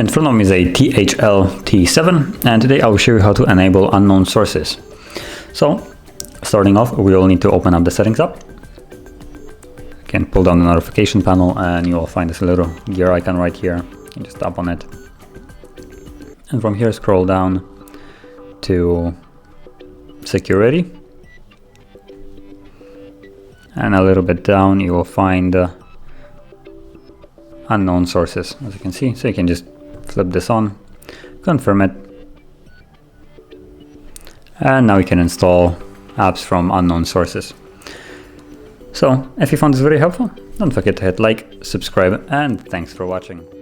In front of me is a THL T7, and today I will show you how to enable unknown sources. So, starting off, we will need to open up the settings app. You can pull down the notification panel and you will find this little gear icon right here. You just tap on it. And from here, scroll down to security. And a little bit down, you will find unknown sources, as you can see. So you can just flip this on, confirm it, and now we can install apps from unknown sources. So if you found this very helpful, don't forget to hit like, subscribe, and thanks for watching.